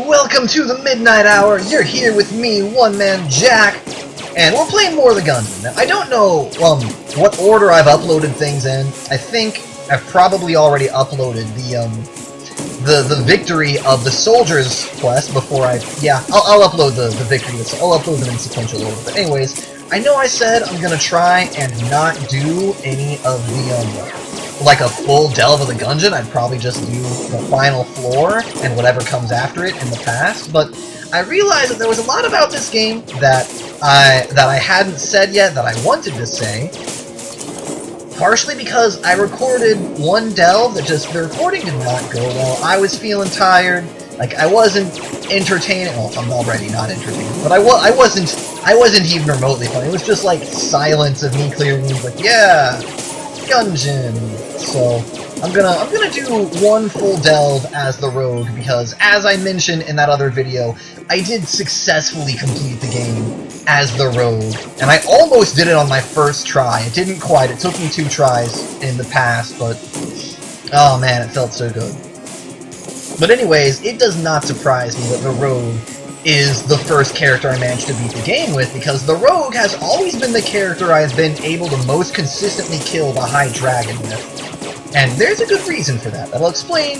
Welcome to the Midnight Hour. You're here with me, OneManJack, and we're playing more of the Gungeon. Now, I don't know what order I've uploaded things in. I think I've probably already uploaded the victory of the soldiers quest before I'll upload the victory. I'll upload them in sequential order. But anyways, I know I said I'm gonna try and not do any of the like a full delve of the Gungeon. I'd probably just do the final floor and whatever comes after it in the past, but I realized that there was a lot about this game that I hadn't said yet that I wanted to say, partially because I recorded one delve that the recording did not go well. I was feeling tired, like I wasn't entertaining. Well, I'm already not entertaining, but I wasn't even remotely funny. It was just like silence of me clearing rooms, like, yeah, Gungeon. So I'm gonna do one full delve as the rogue, because as I mentioned in that other video, I did successfully complete the game as the rogue, and I almost did it on my first try. It didn't quite. It took me 2 tries in the past, but oh man, it felt so good. But anyways, it does not surprise me that the rogue is the first character I managed to beat the game with, because the rogue has always been the character I have been able to most consistently kill the high dragon with. And there's a good reason for that I'll explain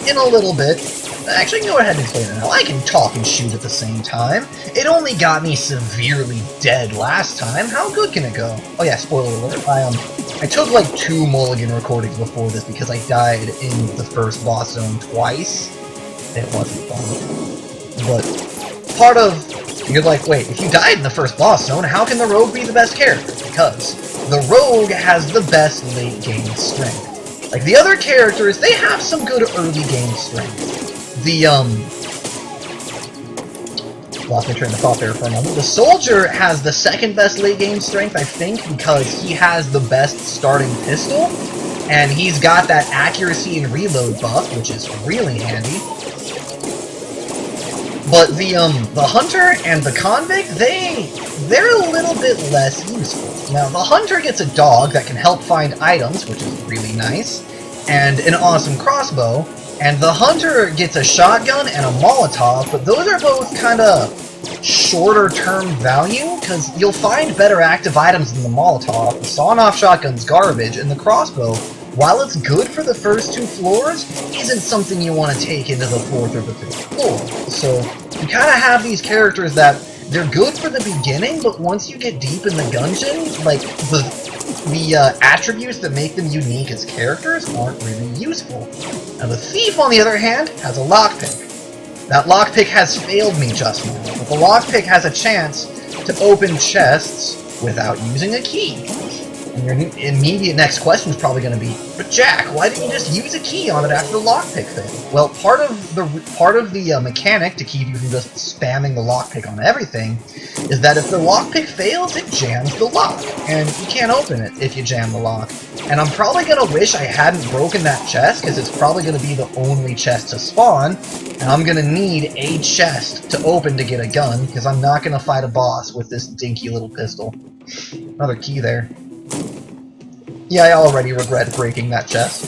in a little bit. Actually, I can go ahead and explain it now. I can talk and shoot at the same time. It only got me severely dead last time. How good can it go? Oh yeah, spoiler alert. I took like 2 mulligan recordings before this because I died in the first boss zone twice. It wasn't fun. But part of... You're like, wait, if you died in the first boss zone, how can the rogue be the best character? Because the rogue has the best late game strength. Like, the other characters, they have some good early game strength. Lost my train of thought there for a moment. The soldier has the second best late game strength, I think, because he has the best starting pistol, and he's got that accuracy and reload buff, which is really handy. But the hunter and the convict, they're a little bit less useful. Now, the hunter gets a dog that can help find items, which is really nice, and an awesome crossbow, and the hunter gets a shotgun and a Molotov, but those are both kind of shorter-term value, because you'll find better active items than the Molotov. The sawn-off shotgun's garbage, and the crossbow, while it's good for the first 2 floors, isn't something you want to take into the 4th or the 5th floor. So, you kind of have these characters that they're good for the beginning, but once you get deep in the Gungeon, like, the attributes that make them unique as characters aren't really useful. Now, the thief, on the other hand, has a lockpick. That lockpick has failed me just now, but the lockpick has a chance to open chests without using a key. And your immediate next question is probably going to be, but Jack, why didn't you just use a key on it after the lockpick failed? Well, part of the mechanic to keep you from just spamming the lockpick on everything is that if the lockpick fails, it jams the lock, and you can't open it if you jam the lock. And I'm probably going to wish I hadn't broken that chest, because it's probably going to be the only chest to spawn, and I'm going to need a chest to open to get a gun, because I'm not going to fight a boss with this dinky little pistol. Another key there. Yeah, I already regret breaking that chest.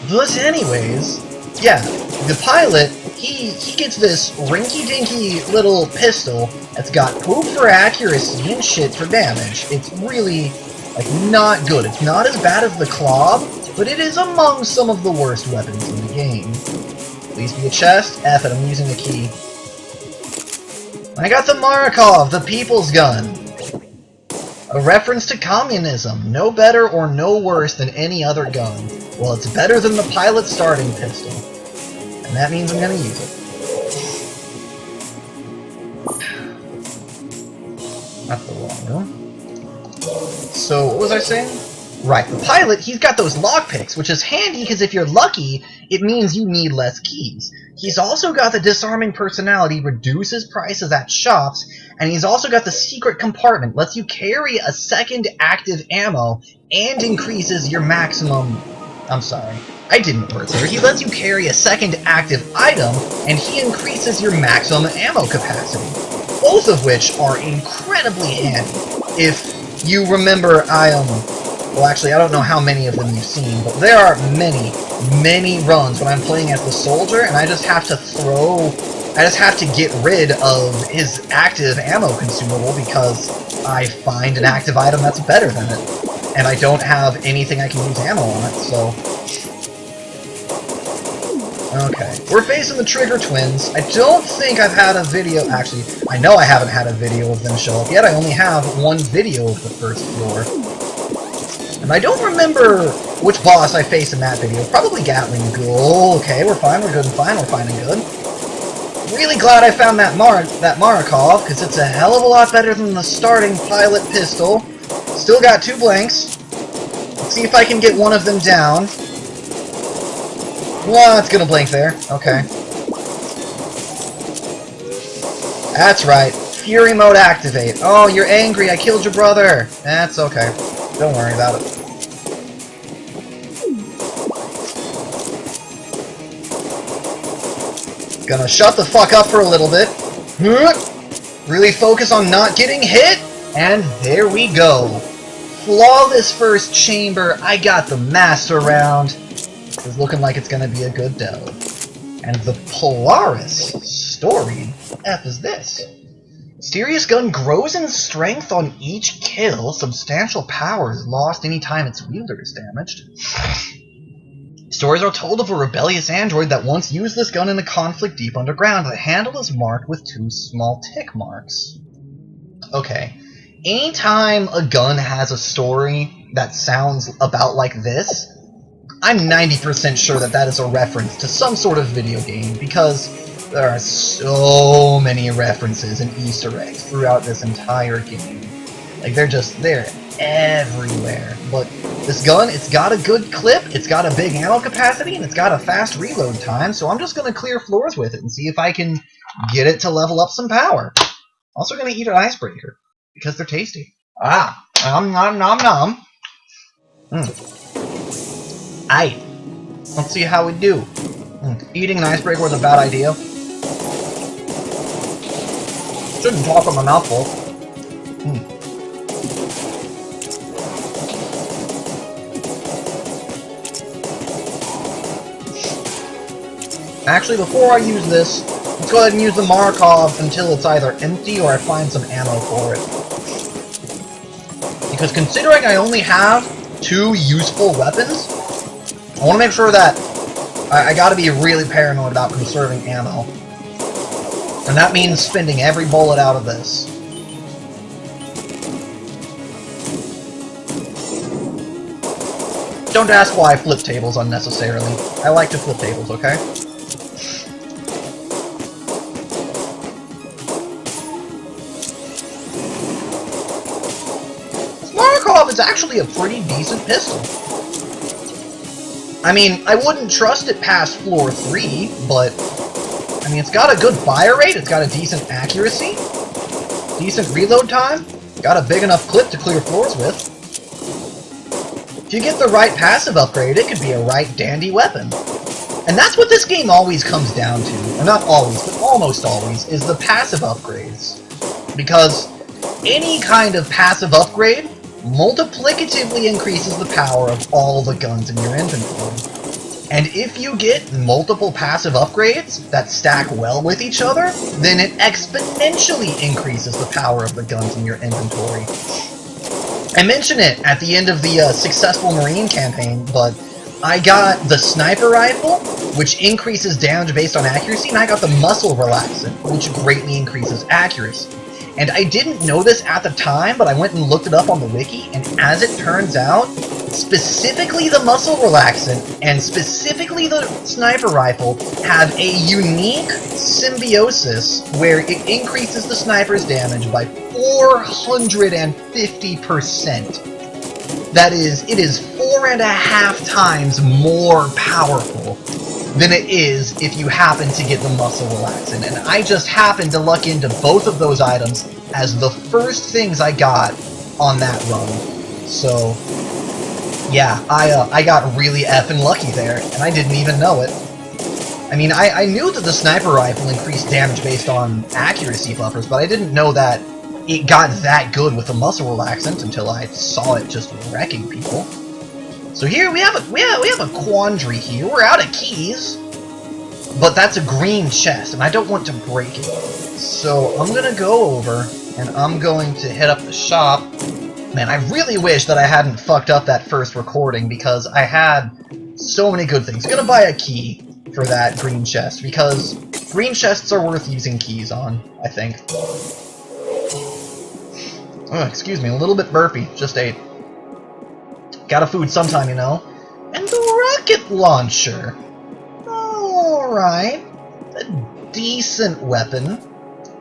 But anyways, yeah, the pilot, he gets this rinky-dinky little pistol that's got poop for accuracy and shit for damage. It's really, like, not good. It's not as bad as the Club, but it is among some of the worst weapons in the game. Please be a chest. F it, I'm using a key. I got the Markov, the people's gun. A reference to communism, no better or no worse than any other gun. Well, it's better than the pilot's starting pistol, and that means I'm gonna use it. Not the wrong one. So, what was I saying? Right, the pilot, he's got those lockpicks, which is handy because if you're lucky, it means you need less keys. He's also got the disarming personality, reduces prices at shops, and he's also got the secret compartment, lets you carry a second active ammo, and increases your maximum... I'm sorry, I didn't word there. He lets you carry a second active item, and he increases your maximum ammo capacity. Both of which are incredibly handy. If you remember, Well, actually, I don't know how many of them you've seen, but there are many, many runs when I'm playing as the soldier, and I just have to get rid of his active ammo consumable because I find an active item that's better than it. And I don't have anything I can use ammo on it, so... Okay, we're facing the Trigger Twins. I don't think I've had a video... Actually, I know I haven't had a video of them show up yet. I only have one video of the first floor. And I don't remember which boss I faced in that video. Probably Gatling Ghoul. Oh, okay, we're fine, we're good and fine, we're fine and good. Really glad I found that Markov, because it's a hell of a lot better than the starting pilot pistol. Still got 2 blanks. Let's see if I can get one of them down. Well, it's gonna blink there. Okay. That's right. Fury mode activate. Oh, you're angry. I killed your brother. That's okay. Don't worry about it. Gonna shut the fuck up for a little bit. Really focus on not getting hit. And there we go. Flawless first chamber. I got the master round. It's looking like it's gonna be a good delve. And the Polaris story. What the F is this? Mysterious gun grows in strength on each kill. Substantial power is lost anytime its wielder is damaged. Stories are told of a rebellious android that once used this gun in a conflict deep underground. The handle is marked with 2 small tick marks. Okay. Anytime a gun has a story that sounds about like this, I'm 90% sure that that is a reference to some sort of video game, because there are so many references and Easter eggs throughout this entire game. Like, they're everywhere. But this gun, it's got a good clip, it's got a big ammo capacity, and it's got a fast reload time, so I'm just going to clear floors with it and see if I can get it to level up some power. Also going to eat an icebreaker, because they're tasty. Ah, nom nom nom nom. Aight. Let's see how we do. Eating an icebreaker was a bad idea. Shouldn't talk with my mouth full. Actually, before I use this, let's go ahead and use the Markov until it's either empty or I find some ammo for it. Because considering I only have 2 useful weapons, I want to make sure that I gotta be really paranoid about conserving ammo. And that means spending every bullet out of this. Don't ask why I flip tables unnecessarily. I like to flip tables, okay? This Markov is actually a pretty decent pistol. I mean, I wouldn't trust it past floor 3, but... I mean, it's got a good fire rate, it's got a decent accuracy, decent reload time, got a big enough clip to clear floors with. If you get the right passive upgrade, it could be a right dandy weapon. And that's what this game always comes down to, or not always, but almost always, is the passive upgrades. Because any kind of passive upgrade multiplicatively increases the power of all the guns in your inventory. And if you get multiple passive upgrades that stack well with each other, then it exponentially increases the power of the guns in your inventory. I mentioned it at the end of the successful Marine campaign, but I got the sniper rifle, which increases damage based on accuracy, and I got the muscle relaxant, which greatly increases accuracy. And I didn't know this at the time, but I went and looked it up on the wiki, and as it turns out, specifically the muscle relaxant and specifically the sniper rifle have a unique symbiosis where it increases the sniper's damage by 450%. That is, it is 4.5 times more powerful than it is if you happen to get the muscle relaxant. And I just happened to luck into both of those items as the first things I got on that run. So, yeah, I got really effing lucky there, and I didn't even know it. I mean, I knew that the sniper rifle increased damage based on accuracy buffers, but I didn't know that it got that good with the muscle relaxant until I saw it just wrecking people. So here we have a quandary here. We're out of keys, but that's a green chest, and I don't want to break it. So I'm gonna go over and I'm going to hit up the shop. Man, I really wish that I hadn't fucked up that first recording because I had so many good things. I'm gonna buy a key for that green chest because green chests are worth using keys on, I think. Oh, excuse me, a little bit burpy. Just ate. Gotta food sometime, you know. And the rocket launcher. Alright. A decent weapon.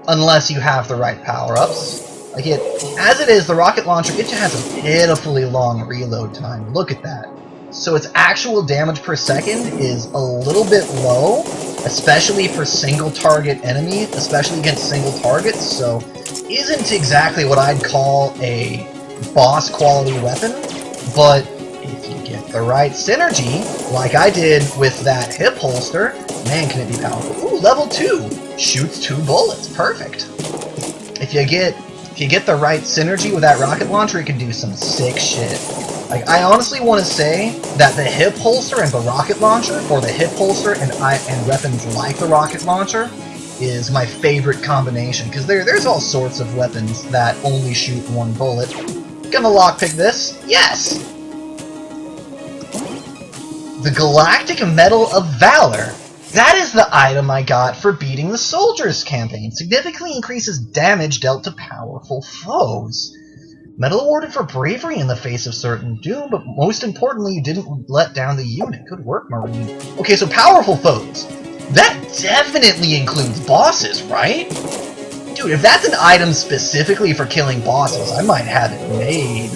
Unless you have the right power-ups. Like as it is, the rocket launcher, it has a pitifully long reload time. Look at that. So its actual damage per second is a little bit low, especially for single-target enemies, especially against single targets, so isn't exactly what I'd call a boss-quality weapon, but if you get the right synergy, like I did with that hip holster, man, can it be powerful. Ooh, level 2! Shoots 2 bullets. Perfect. If you get the right synergy with that rocket launcher, it can do some sick shit. Like, I honestly want to say that the hip holster and the rocket launcher, or the hip holster and weapons like the rocket launcher, is my favorite combination, because there's all sorts of weapons that only shoot 1 bullet. Gonna lockpick this? Yes! The Galactic Medal of Valor. That is the item I got for beating the Soldiers campaign. Significantly increases damage dealt to powerful foes. Medal awarded for bravery in the face of certain doom, but most importantly, you didn't let down the unit. Good work, Marine. Okay, so powerful foes. That definitely includes bosses, right? Dude, if that's an item specifically for killing bosses, I might have it made.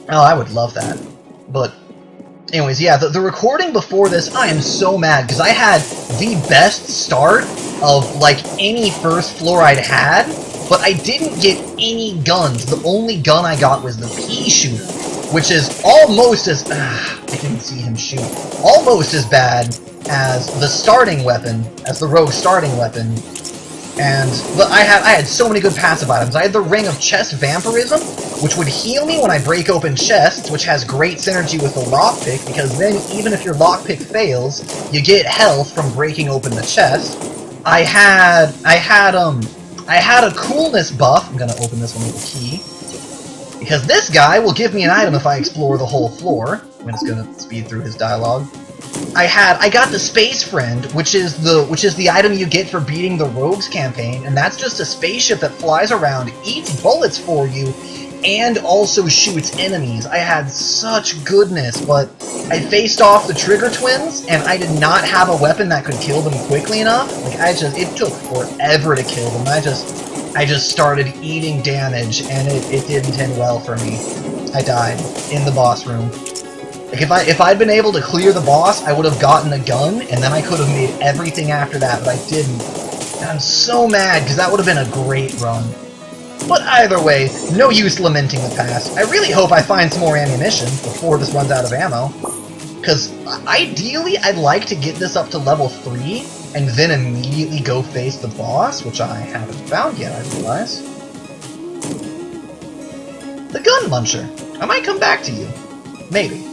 Oh, I would love that. But, anyways, yeah, the recording before this, I am so mad, because I had the best start of, like, any first floor I'd had, but I didn't get any guns. The only gun I got was the pea shooter, which is almost as... I didn't see him shoot. Almost as bad as the starting weapon, as the rogue starting weapon. But I had so many good passive items. I had the Ring of Chest Vampirism, which would heal me when I break open chests, which has great synergy with the lockpick, because then even if your lockpick fails, you get health from breaking open the chest. I had a coolness buff. I'm gonna open this one with a key, because this guy will give me an item if I explore the whole floor. I'm just gonna speed through his dialogue. I got the Space Friend, which is the item you get for beating the Rogues campaign, and that's just a spaceship that flies around, eats bullets for you, and also shoots enemies. I had such goodness, but I faced off the Trigger Twins, and I did not have a weapon that could kill them quickly enough. Like, it took forever to kill them. I just started eating damage, and it didn't end well for me. I died in the boss room. Like, if I'd been able to clear the boss, I would have gotten a gun, and then I could have made everything after that, but I didn't. And I'm so mad, because that would have been a great run. But either way, no use lamenting the past. I really hope I find some more ammunition before this runs out of ammo. Because ideally, I'd like to get this up to level 3, and then immediately go face the boss, which I haven't found yet, I realize. The Gun Muncher. I might come back to you. Maybe.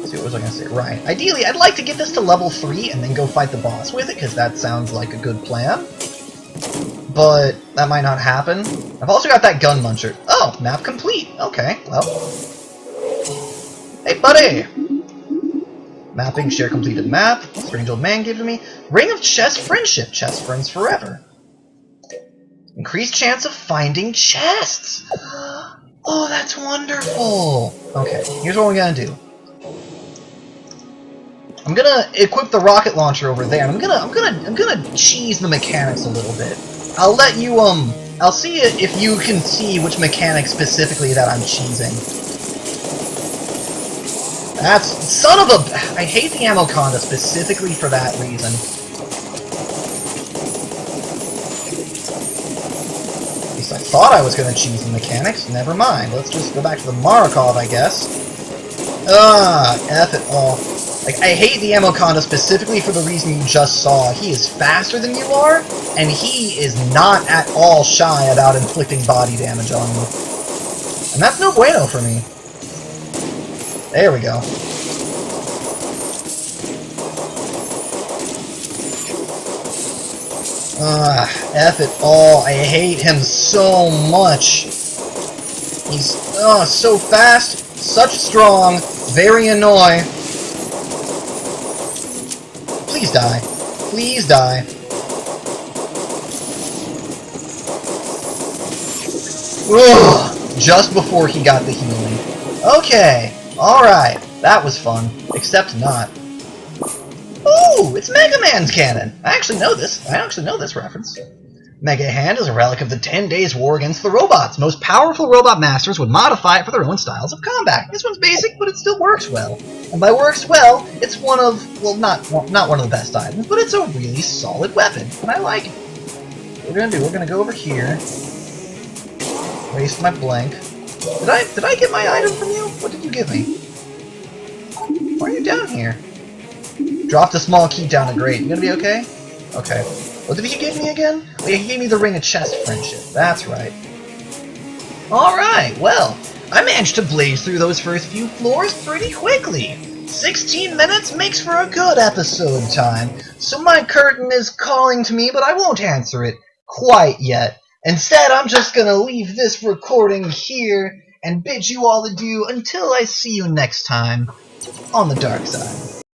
What was I going to say? Right. Ideally, I'd like to get this to level 3 and then go fight the boss with it, because that sounds like a good plan. But that might not happen. I've also got that Gun Muncher. Oh, map complete. Okay, well. Hey, buddy! Mapping, share completed map. Strange old man gave to me. Ring of Chest Friendship. Chest friends forever. Increased chance of finding chests. Oh, that's wonderful. Okay, here's what we're going to do. I'm gonna equip the rocket launcher over there, and I'm gonna cheese the mechanics a little bit. I'll let you I'll see if you can see which mechanic specifically that I'm cheesing. That's son of a. I hate the ammo conda specifically for that reason. At least I thought I was gonna cheese the mechanics. Never mind. Let's just go back to the Markov, I guess. F it all. Like, I hate the Emoconda specifically for the reason you just saw. He is faster than you are, and he is not at all shy about inflicting body damage on you. And that's no bueno for me. There we go. F it all. I hate him so much. He's, so fast, such strong, very annoying. Please die. Please die. Ugh, just before he got the healing. Okay, alright. That was fun. Except not. Ooh, it's Mega Man's canon! I actually know this reference. Mega Hand is a relic of the 10 Days War against the robots. Most powerful robot masters would modify it for their own styles of combat. This one's basic, but it still works well. And by works well, it's one of, well, not one of the best items, but it's a really solid weapon, and I like it. What we're gonna go over here. Waste my blank. Did I get my item from you? What did you give me? Why are you down here? Dropped a small key down a grate. You gonna be okay? Okay. What did he give me again? Oh, yeah, he gave me the Ring of Chest Friendship. That's right. Alright, well, I managed to blaze through those first few floors pretty quickly. 16 minutes makes for a good episode time. So my curtain is calling to me, but I won't answer it quite yet. Instead, I'm just gonna leave this recording here and bid you all adieu until I see you next time on the dark side.